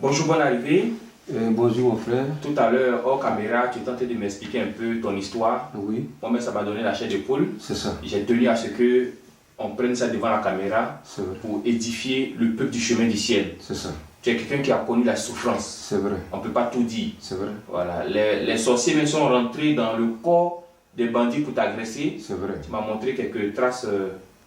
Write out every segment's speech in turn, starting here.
Bonjour, bonne arrivée. Bonjour mon frère. Tout à l'heure, hors caméra, tu tentais de m'expliquer un peu ton histoire. Oui. Moi-même, ça m'a donné la chair de poule. C'est ça. J'ai tenu à ce que on prenne ça devant la caméra pour édifier le peuple du chemin du ciel. C'est ça. Tu es quelqu'un qui a connu la souffrance. C'est vrai. On ne peut pas tout dire. C'est vrai. Voilà. Les sorciers même sont rentrés dans le corps des bandits pour t'agresser. C'est vrai. Tu m'as montré quelques traces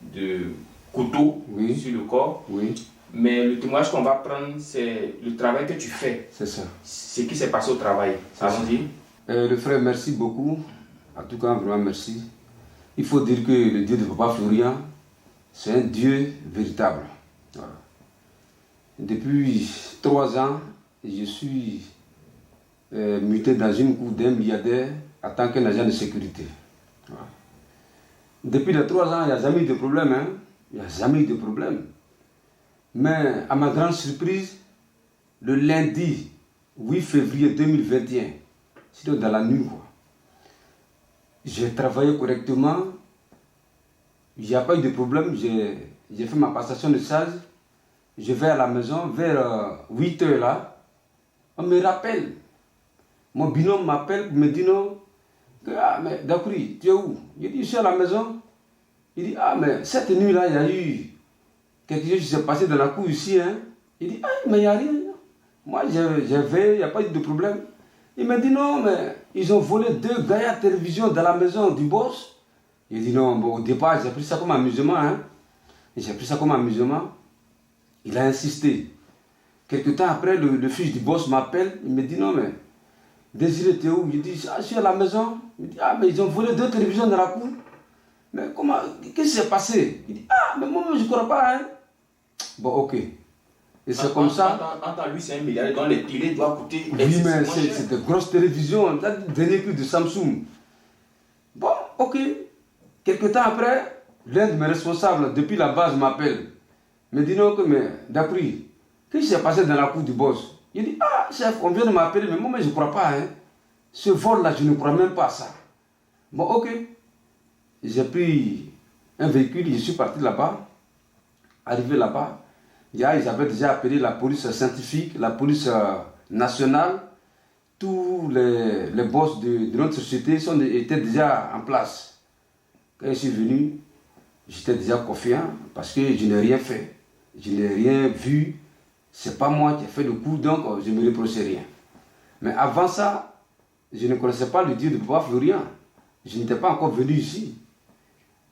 de couteau sur le corps. Oui. Mais le témoignage qu'on va prendre, c'est le travail que tu fais. C'est ça. Ce qui s'est passé au travail. Allons-y. Le frère, merci beaucoup. En tout cas, vraiment merci. Il faut dire que le Dieu de Papa Florian, c'est un Dieu véritable. Voilà. Depuis 3 ans, je suis muté dans une cour d'un milliardaire en tant qu'agent de sécurité. Voilà. Depuis les 3 ans, il n'y a jamais eu de problème. Hein? Il n'y a jamais eu de problème. Mais à ma grande surprise, le lundi 8 février 2021, c'était dans la nuit, j'ai travaillé correctement, il n'y a pas eu de problème, j'ai fait ma passation de charge, je vais à la maison vers 8 h là, on me rappelle, mon binôme m'appelle pour me dire non, que, ah mais Dakuri, tu es où? Je dis je suis à la maison, il dit ah mais cette nuit là il y a eu quelque chose qui s'est passé dans la cour ici, hein. Il dit, ah, mais il n'y a rien. Moi, j'ai veillé, il n'y a pas eu de problème. Il m'a dit, non, mais ils ont volé 2 Gaïa télévision dans la maison du boss. Il dit, non, bon, au départ, j'ai pris ça comme amusement, hein. J'ai pris ça comme amusement. Il a insisté. Quelque temps après, le fils du boss m'appelle. Il me dit, non, mais Désiré, t'es où? Je dis, ah, je suis à la maison. Il me dit, ah, mais ils ont volé 2 télévisions dans la cour. Mais comment, qu'est-ce qui s'est passé? Il dit, ah, mais moi, je ne crois pas, hein. Bon, ok. Et c'est comme ça. Entre lui, c'est 1 milliard, donc les télé doivent coûter. Oui, mais c'est de grosses télévisions, le dernier cri de Samsung. Bon, ok. Quelque temps après, l'un de mes responsables depuis la base m'appelle. Me dit non, mais d'après, qu'est-ce qui s'est passé dans la cour du boss? Il dit, ah, chef, on vient de m'appeler, mais moi, je ne crois pas, hein. Ce vol-là, je ne crois même pas à ça. Bon, ok. J'ai pris un véhicule, je suis parti là-bas. Arrivé là-bas, ils avaient déjà appelé la police scientifique, la police nationale. Tous les boss de notre société étaient déjà en place. Quand je suis venu, j'étais déjà confiant parce que je n'ai rien fait. Je n'ai rien vu. Ce n'est pas moi qui ai fait le coup, donc je ne me reprochais rien. Mais avant ça, je ne connaissais pas le Dieu de Papa Florian. Je n'étais pas encore venu ici.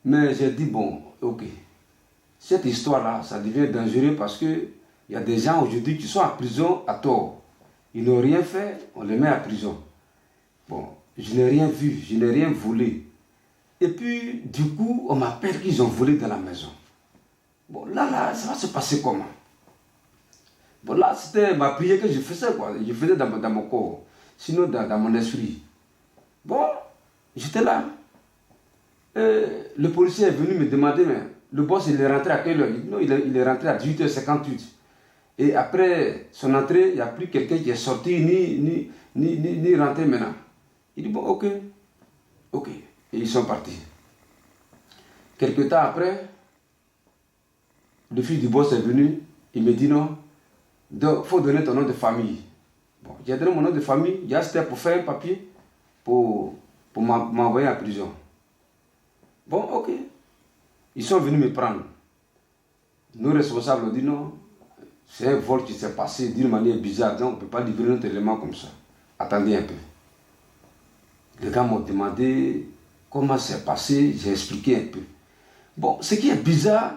Mais j'ai dit, bon, ok. Cette histoire-là, ça devient dangereux parce qu'il y a des gens aujourd'hui qui sont en prison à tort. Ils n'ont rien fait, on les met à prison. Bon, je n'ai rien vu, je n'ai rien volé. Et puis, du coup, on m'appelle qu'ils ont volé dans la maison. Bon, là, ça va se passer comment? Bon, là, c'était ma prière que je faisais, quoi. Je faisais dans mon corps, sinon dans mon esprit. Bon, j'étais là. Le policier est venu me demander, mais le boss, il est rentré à quelle heure? Non, il est rentré à 18h58. Et après son entrée, il n'y a plus quelqu'un qui est sorti, ni rentré maintenant. Il dit, bon, ok. Ok. Et ils sont partis. Quelque temps après, le fils du boss est venu, il me dit, non, il faut donner ton nom de famille. Bon, j'ai donné mon nom de famille, c'était pour faire un papier, pour m'envoyer en prison. Bon, ok. Ils sont venus me prendre. Nos responsables ont dit non, c'est un vol qui s'est passé d'une manière bizarre, donc on ne peut pas livrer notre élément comme ça. Attendez un peu. Les gars m'ont demandé comment c'est passé, j'ai expliqué un peu. Bon, ce qui est bizarre,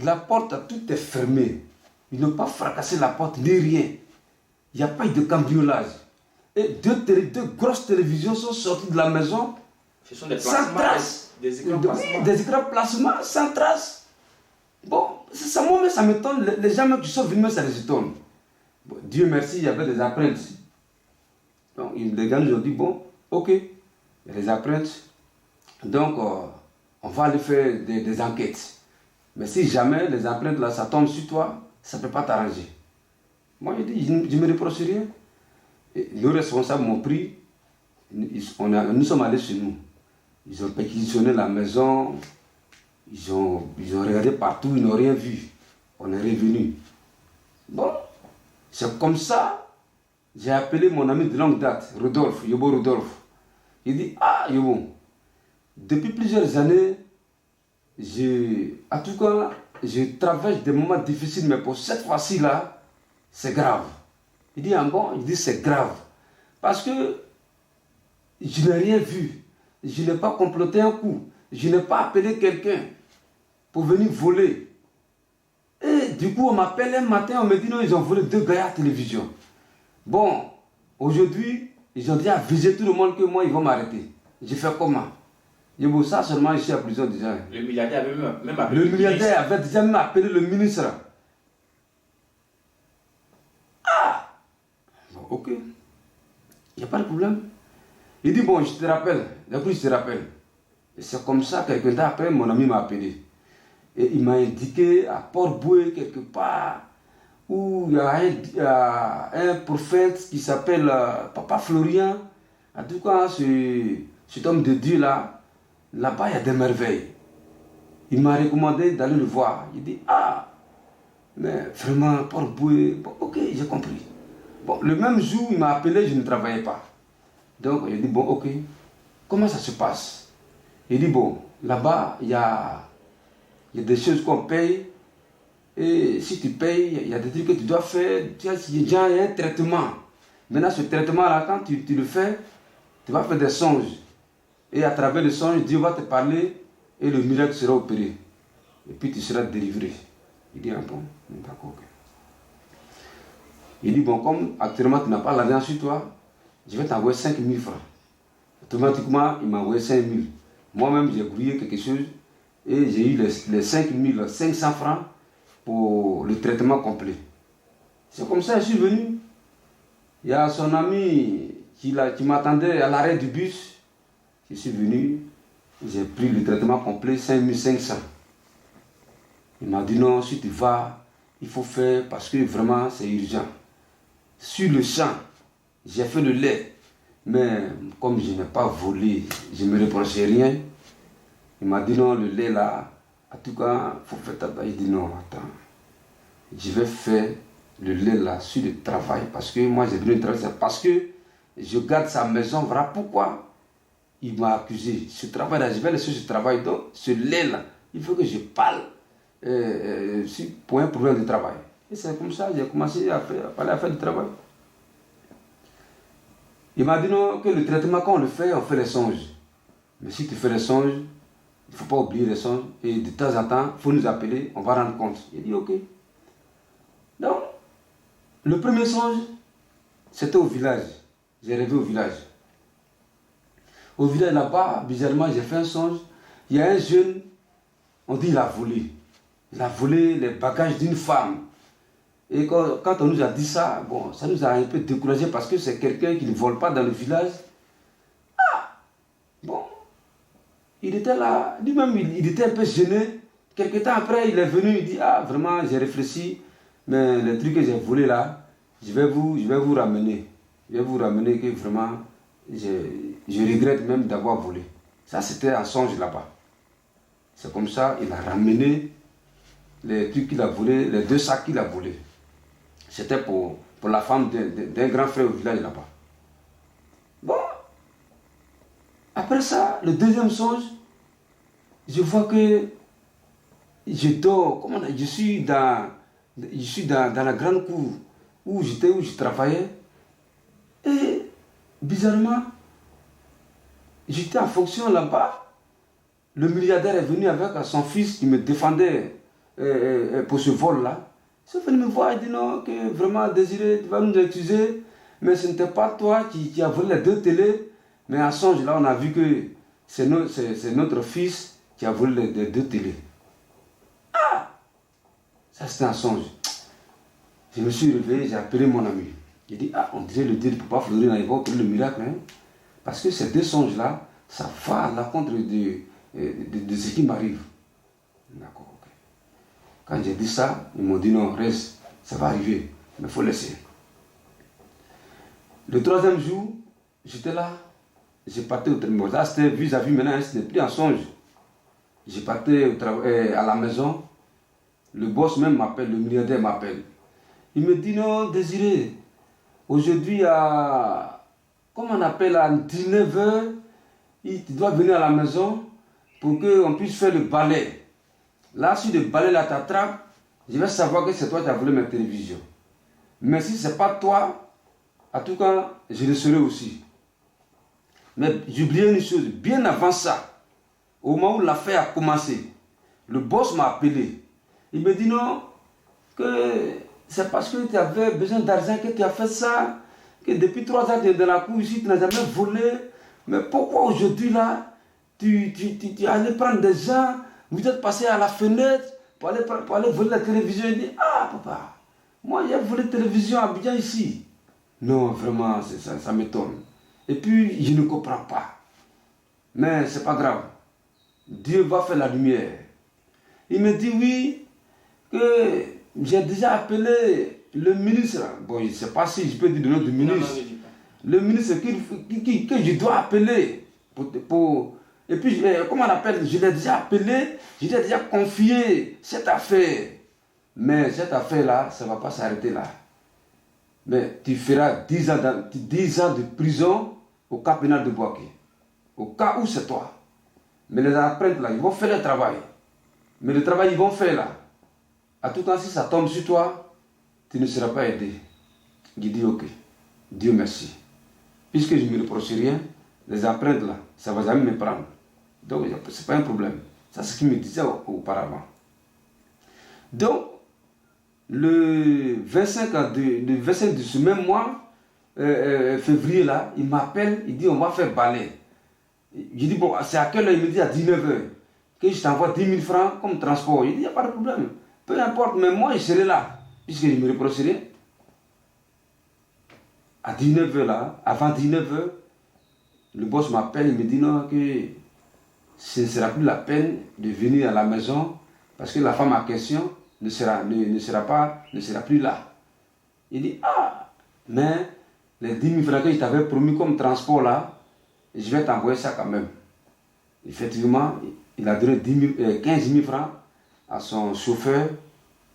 la porte, tout est fermé. Ils n'ont pas fracassé la porte ni rien. Il n'y a pas eu de cambriolage. Et deux grosses télévisions sont sorties de la maison. Ce sont des sans trace. Des écrans plasma. Oui, des écrans plasma sans trace. Bon, ça, moi-même, ça m'étonne. Les gens même qui sont venus, ça les étonne. Bon, Dieu merci, il y avait des empreintes. Donc, les gars nous ont dit, bon, ok, il y a des empreintes. Donc, on va aller faire des enquêtes. Mais si jamais les empreintes, là, ça tombe sur toi, ça ne peut pas t'arranger. Moi, je dis, je ne me reproche rien. Et les responsables m'ont pris. Nous sommes allés chez nous. Ils ont perquisitionné la maison, ils ont regardé partout, ils n'ont rien vu. On est revenu. Bon, C'est comme ça, j'ai appelé mon ami de longue date, Rodolphe, Yobo Rodolphe. Il dit, ah Yobo, depuis plusieurs années, en tout cas, je traverse des moments difficiles, mais pour cette fois-ci là, c'est grave. Il dit, ah bon? Il dit, c'est grave. Parce que je n'ai rien vu. Je n'ai pas comploté un coup. Je n'ai pas appelé quelqu'un pour venir voler. Et du coup, on m'appelle un matin, on me dit non, ils ont volé 2 gars à la télévision. Bon, aujourd'hui, ils ont dit aviser tout le monde que moi, ils vont m'arrêter. J'ai fait comment? J'ai dit, ça seulement ici à prison déjà. Le milliardaire avait même appelé le milliardaire avait déjà même appelé le ministre. Ah! Bon, ok. Il n'y a pas de problème. Il dit, bon, je te rappelle. D'après, je te rappelle. Et c'est comme ça, quelqu'un temps après, mon ami m'a appelé. Et il m'a indiqué à Port-Boué, quelque part, où il y a un prophète qui s'appelle Papa Florian. En tout cas, cet homme de Dieu là, là-bas, il y a des merveilles. Il m'a recommandé d'aller le voir. Il dit, ah, mais vraiment, Port-Boué, bon, ok, j'ai compris. Bon, le même jour, il m'a appelé, je ne travaillais pas. Donc, il dit, bon, ok, comment ça se passe? Il dit, bon, là-bas, il y a des choses qu'on paye. Et si tu payes, il y a des trucs que tu dois faire. Il y a un traitement. Maintenant, ce traitement-là, quand tu le fais, tu vas faire des songes. Et à travers les songes, Dieu va te parler et le miracle sera opéré. Et puis tu seras délivré. Il dit, ah bon, d'accord. Okay. Il dit, bon, comme actuellement tu n'as pas l'argent sur toi, je vais t'envoyer 5 000 francs. Automatiquement, il m'a envoyé 5 000. Moi-même, j'ai grouillé quelque chose et j'ai eu les 5 500 francs pour le traitement complet. C'est comme ça que je suis venu. Il y a son ami qui m'attendait à l'arrêt du bus. Je suis venu, j'ai pris le traitement complet, 5 500. Il m'a dit non, si tu vas, il faut faire parce que vraiment c'est urgent. Sur le champ, j'ai fait le lait. Mais comme je n'ai pas volé, je ne me reprochais rien. Il m'a dit non, le lait là, en tout cas, il faut faire tabac. Il dit non, attends. Je vais faire le lait là sur le travail. Parce que moi j'ai venu travailler, c'est parce que je garde sa maison. Voilà pourquoi il m'a accusé. Ce travail là, je vais laisser ce travail. Donc, ce lait là, il faut que je parle pour un problème de travail. Et c'est comme ça que j'ai commencé à parler à faire du travail. Il m'a dit non, que le traitement, quand on le fait, on fait les songes. Mais si tu fais les songes, il ne faut pas oublier les songes. Et de temps en temps, il faut nous appeler, on va rendre compte. Il dit ok. Donc, le premier songe, c'était au village. J'ai rêvé au village. Au village là-bas, bizarrement, j'ai fait un songe. Il y a un jeune, on dit il a volé. Il a volé les bagages d'une femme. Et quand on nous a dit ça, bon, ça nous a un peu découragé parce que c'est quelqu'un qui ne vole pas dans le village. Ah! Bon, il était là, lui-même il était un peu gêné. Quelque temps après, il est venu, il dit, ah, vraiment, j'ai réfléchi, mais les trucs que j'ai volés là, je vais vous ramener. Je vais vous ramener que vraiment, je regrette même d'avoir volé. Ça, c'était un songe là-bas. C'est comme ça, il a ramené les trucs qu'il a volés, les 2 sacs qu'il a volés. C'était pour la femme d'un grand frère au village là-bas. Bon, après ça, le deuxième songe, je vois que je dors, je suis dans la grande cour où je travaillais. Et bizarrement, j'étais en fonction là-bas. Le milliardaire est venu avec son fils qui me défendait pour ce vol-là. Ils sont venus me voir et dit non, que vraiment Désiré, tu vas nous accuser, mais ce n'était pas toi qui as volé les 2 télés. Mais en songe, là, on a vu que c'est notre fils qui a volé les 2 télés. Ah! Ça, c'était un songe. Je me suis réveillé, j'ai appelé mon ami. J'ai dit, ah, on disait le Dieu de Papa Florina, il va opérer le miracle. Hein? Parce que ces 2 songes-là, ça va à l'encontre de ce qui m'arrive. D'accord. Quand j'ai dit ça, ils m'ont dit non, reste, ça va arriver, mais il faut laisser. Le 3e jour, j'étais là, j'ai parti au travail. Là, c'était vis-à-vis maintenant, ce n'est plus un songe. J'ai parti à la maison, le boss même m'appelle, le milliardaire m'appelle. Il me dit non, Désiré, aujourd'hui à, comment on appelle, à 19h, tu dois venir à la maison pour qu'on puisse faire le balai. Là, si le balai là t'attrape, je vais savoir que c'est toi qui as volé ma télévision. Mais si ce n'est pas toi, en tout cas, je le serai aussi. Mais j'oubliais une chose, bien avant ça, au moment où l'affaire a commencé, le boss m'a appelé. Il me dit non, que c'est parce que tu avais besoin d'argent que tu as fait ça, que depuis 3 ans tu es dans la cour ici, tu n'as jamais volé. Mais pourquoi aujourd'hui là, tu allais prendre des gens, vous êtes passé à la fenêtre pour aller voler la télévision. Il dit, ah papa, moi j'ai volé la télévision à Abidjan ici. Non, vraiment, ça m'étonne. Et puis, je ne comprends pas. Mais c'est pas grave. Dieu va faire la lumière. Il me dit oui, que j'ai déjà appelé le ministre. Bon, je ne sais pas si je peux dire le nom du ministre. Le ministre que je dois appeler. Et puis, comment on appelle? Je l'ai déjà appelé, je l'ai déjà confié cette affaire. Mais cette affaire-là, ça ne va pas s'arrêter là. Mais tu feras 10 ans de prison au cas pénal de Bouaké. Au cas où c'est toi. Mais les apprentis là, ils vont faire le travail. Mais le travail, ils vont faire là. À tout cas, si ça tombe sur toi, tu ne seras pas aidé. Je dis ok. Dieu merci. Puisque je ne me reproche rien, les empreintes là, ça ne va jamais me prendre. Donc, ce n'est pas un problème. Ça, c'est ce qu'il me disait auparavant. Donc, le 25 de ce même mois, février là, il m'appelle, il dit on va faire balai. Je dis bon, c'est à quelle heure? Il me dit à 19h. Que je t'envoie 10 000 francs comme transport. Il dit il n'y a pas de problème. Peu importe, mais moi je serai là. Puisque je me reproche rien. À 19h là, avant 19h, le boss m'appelle, il me dit non, que ce ne sera plus la peine de venir à la maison parce que la femme en question ne sera plus là. Il dit ah, mais les 10 000 francs que je t'avais promis comme transport là, je vais t'envoyer ça quand même. Effectivement, il a donné 15 000 francs à son chauffeur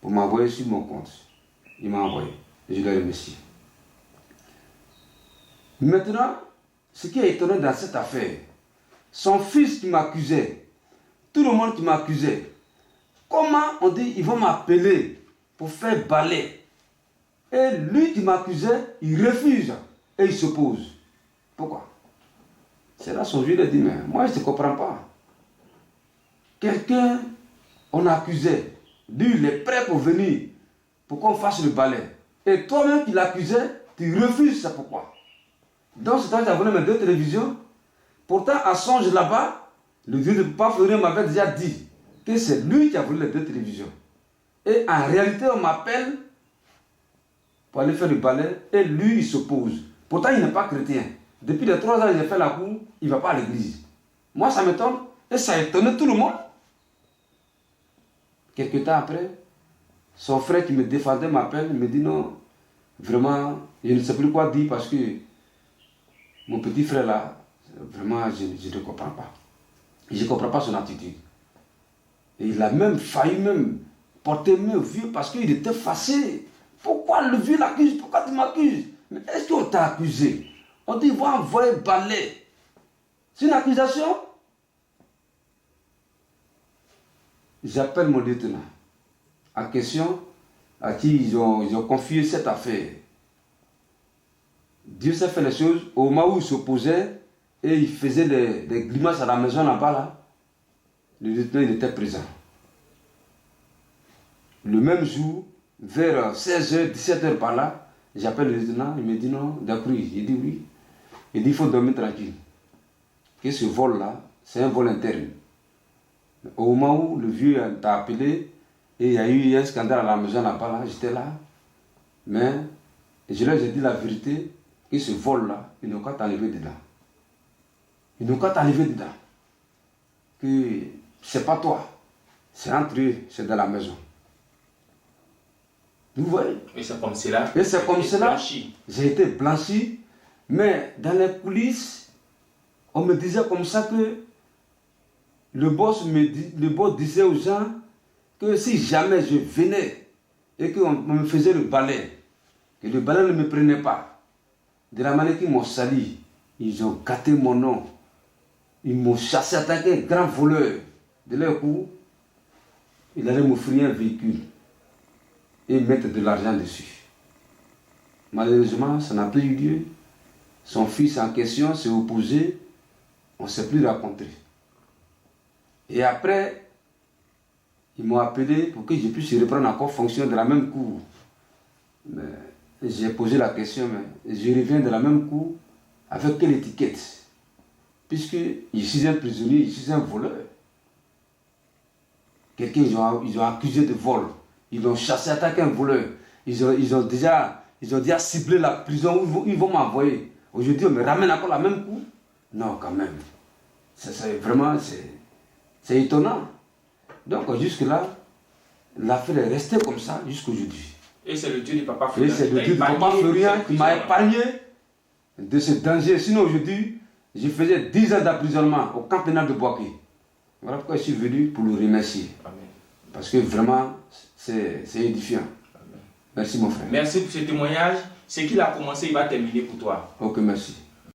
pour m'envoyer sur mon compte. Il m'a envoyé. Et je le remercie. Maintenant, ce qui est étonnant dans cette affaire, son fils qui m'accusait, tout le monde qui m'accusait, comment on dit, ils vont m'appeler pour faire balai. Et lui qui m'accusait, il refuse et il s'oppose. Pourquoi? C'est là son Dieu, il a dit, mais moi je ne comprends pas. Quelqu'un, on accusait, lui il est prêt pour venir, pour qu'on fasse le balai. Et toi-même qui l'accusais, tu refuses, c'est pourquoi? Donc c'est toi qui as volé mes 2 télévisions. Pourtant, à Songe là-bas, le Dieu de Papa Florien m'avait déjà dit que c'est lui qui a volé les 2 télévisions. Et en réalité, on m'appelle pour aller faire le balai et lui, il s'oppose. Pourtant, il n'est pas chrétien. Depuis les 3 ans, il a fait la cour, il ne va pas à l'église. Moi, ça m'étonne et ça étonne tout le monde. Quelque temps après, son frère qui me défendait m'appelle, il me dit non, vraiment, je ne sais plus quoi dire parce que mon petit frère là, vraiment, je ne comprends pas. Je ne comprends pas son attitude. Et il a même failli porter main au vieux parce qu'il était fâché. Pourquoi le vieux l'accuse? Pourquoi tu m'accuses? Mais est-ce qu'on t'a accusé? On dit, va envoyer balai. C'est une accusation? J'appelle mon lieutenant en question à qui ils ont confié cette affaire. Dieu sait faire les choses. Au moment où il s'opposait et il faisait des grimaces à la maison là-bas, là, le lieutenant il était présent. Le même jour, vers 16h, 17h par là, j'appelle le lieutenant, il me dit non, d'accord, il dit oui. Il dit il faut dormir tranquille. Que ce vol-là, c'est un vol interne. Au moment où le vieux t'a appelé, et il y a eu un scandale à la maison là-bas, là, j'étais là. Mais je leur ai dit la vérité, que ce vol-là, ils n'ont qu'à t'enlever dedans. Ils n'ont qu'à t'enlever dedans. Que c'est pas toi, c'est entre eux, c'est dans la maison. Vous voyez? Et c'est comme cela. Et c'est comme cela. J'ai été blanchi, mais dans les coulisses, on me disait comme ça que le boss disait aux gens que si jamais je venais et qu'on me faisait le balai, que le balai ne me prenait pas. De la manière qu'ils m'ont sali, ils ont gâté mon nom. Ils m'ont chassé, attaqué un grand voleur. De leur coup, il allait m'offrir un véhicule et mettre de l'argent dessus. Malheureusement, ça n'a plus eu lieu. Son fils en question s'est opposé. On ne s'est plus rencontré. Et après, ils m'ont appelé pour que je puisse reprendre encore fonction de la même cour. Mais j'ai posé la question, mais je reviens de la même cour avec quelle étiquette? Puisque je suis un prisonnier, je suis un voleur. Quelqu'un, ils ont accusé de vol. Ils l'ont chassé, attaqué un voleur. Ils ont déjà ciblé la prison où ils vont m'envoyer. Aujourd'hui, on me ramène encore la même cour? Non, quand même. Vraiment, c'est étonnant. Donc, jusque-là, l'affaire est restée comme ça jusqu'aujourd'hui. Et c'est le Dieu du Papa Et Florian. c'est le Dieu du Papa Florian qui m'a épargné de ce danger. Sinon, aujourd'hui, je faisais 10 ans d'emprisonnement au camp pénal de Boaké. Voilà pourquoi je suis venu pour le remercier. Amen. Parce que vraiment, c'est édifiant. Amen. Merci mon frère. Merci pour ce témoignage. Ce qu'il a commencé, il va terminer pour toi. Ok, merci.